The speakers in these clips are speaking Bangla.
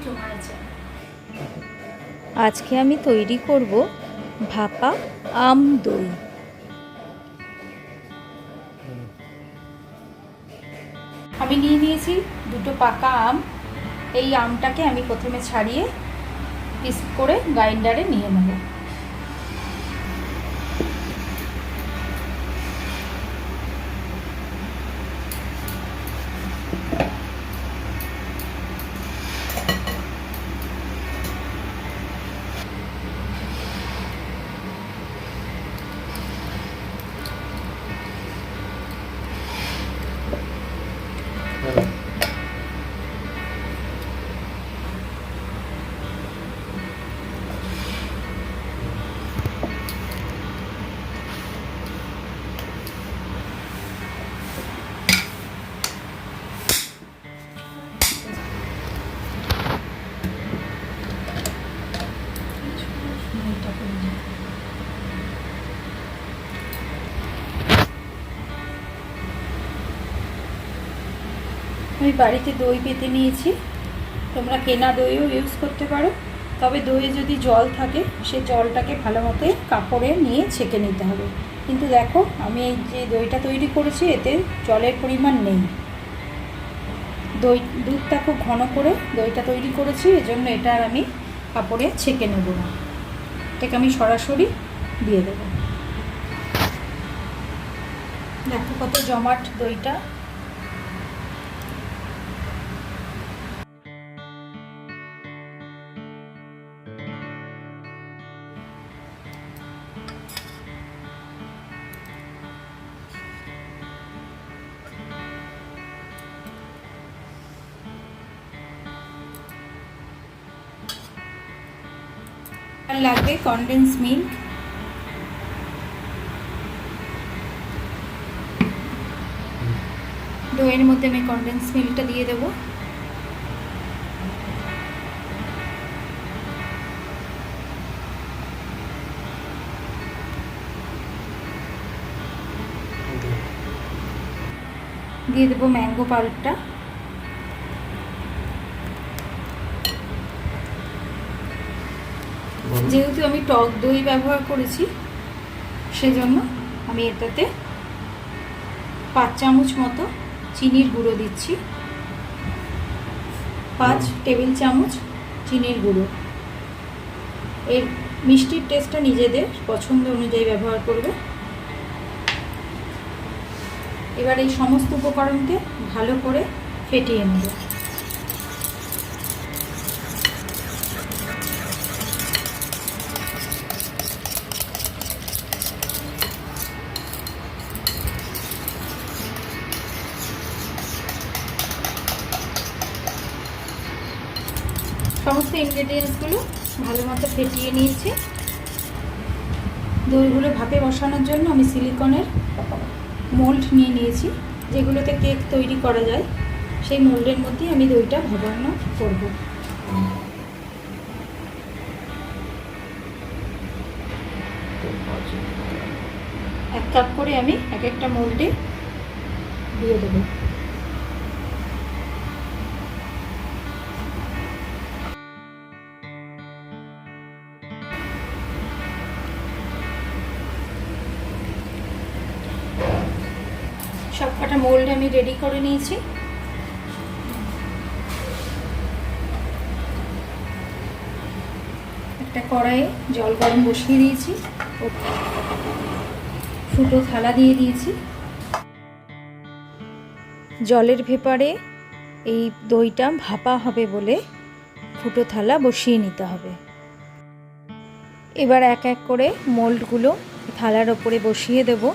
To my channel. আজকে আমি তৈরি করব ভাপা আম দই। আমি নিয়ে নিয়েছি দুটো পাকা আম। এই আমটাকে আমি প্রথমে ছাড়িয়ে পিস করে গ্রাইন্ডারে নিয়ে নেব। আমি বাড়িতে দই পেতে নিয়েছি, তোমরা কেনা দইও ইউজ করতে পারো। তবে দইয়ে যদি জল থাকে সে জলটাকে ভালো মতো কাপড়ে নিয়ে ছেঁকে নিতে হবে। কিন্তু দেখো আমি এই যে দইটা তৈরি করেছি এতে জলের পরিমাণ নেই। দুধটা খুব ঘন করে দইটা তৈরি করেছি, এজন্য এটা আর আমি কাপড়ে ছেঁকে নেব না, এটাকে আমি সরাসরি দিয়ে দেবো। দেখো কত জমাট দইটা। লাগবে কনডেন্স মিল্ক, দইয়ের মধ্যে আমি কনডেন্স মিল্কটা দিয়ে দেবো। দিয়ে দেবো ম্যাঙ্গো পাল্পটা। যেহেতু আমি টক দই ব্যবহার করেছি সেজন্য আমি এটাতে 5 চামচ মতো চিনির গুঁড়ো দিচ্ছি, 5 টেবিল চামচ চিনির গুঁড়ো। এর মিষ্টির টেস্টটা নিজেদের পছন্দ অনুযায়ী ব্যবহার করবে। এবার এই সমস্ত উপকরণকে ভালো করে ফেটিয়ে নেব। সমস্ত ইনগ্রেডিয়েন্টসগুলো ভালো মতো ফেটিয়ে নিয়েছি। দইগুলো ভাপে বসানোর জন্য আমি সিলিকনের মোল্ড নিয়ে নিয়েছি, যেগুলোতে কেক তৈরি করা যায়। সেই মোল্ডের মধ্যে আমি দইটা ভাপানো করব। 1 কাপ করে আমি এক একটা মোল্ডে দিয়ে দেবো। সব কটা মোল্ড আমি রেডি করে নিয়েছি। একটা কড়াইয়ে জল গরম বসিয়ে দিয়েছি, ফুটো থালা দিয়ে দিয়েছি। জলের ভেপারে এই দইটা ভাপা হবে বলে ফুটো থালা বসিয়ে নিতে হবে। এবার এক এক করে মোল্ডগুলো থালার ওপরে বসিয়ে দেব।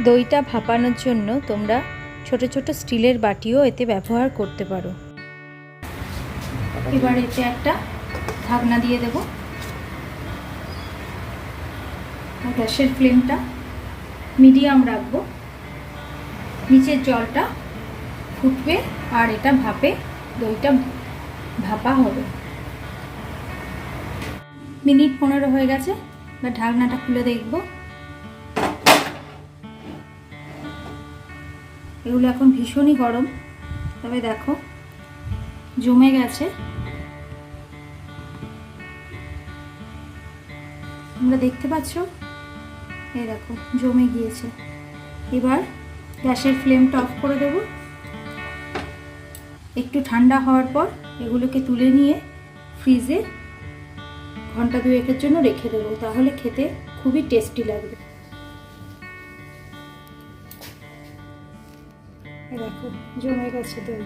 দইটা ভাপানোর জন্য তোমরা ছোট ছোট স্টিলের বাটিও এতে ব্যবহার করতে পারো। এবার এতে একটা ঢাকনা দিয়ে দেব। গ্যাসের ফ্লেমটা মিডিয়াম রাখবো। নিচের জলটা ফুটবে আর এটা ভাপে দইটা ভাপা হবে। মিনিট 15 হয়ে গেছে। এবার ঢাকনাটা খুলে দেখব। এগুলো এখন ভীষণই গরম, তবে দেখো জমে গেছে। তোমরা দেখতে পাচ্ছ, এই দেখো জমে গিয়েছে। এবার গ্যাসের ফ্লেমটা অফ করে দেব। একটু ঠান্ডা হওয়ার পর এগুলোকে তুলে নিয়ে ফ্রিজে ঘন্টা 2-1 জন্য রেখে দেবো, তাহলে খেতে খুবই টেস্টি লাগবে। দেখো জমে গেছে দই।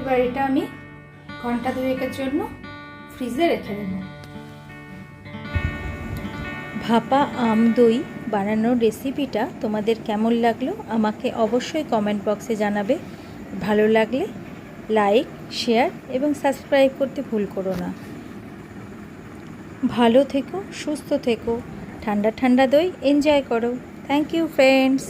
এবার এটা আমি ঘন্টা 2-1 জন্য ফ্রিজে রেখে দেব। ভাপা আম দই বানানোর রেসিপিটা তোমাদের কেমন লাগলো আমাকে অবশ্যই কমেন্ট বক্সে জানাবে। ভালো লাগলে লাইক, শেয়ার এবং সাবস্ক্রাইব করতে ভুল করো না। ভালো থেকো, সুস্থ থেকো, ঠান্ডা ঠান্ডা দই এনজয় করো। Thank you friends.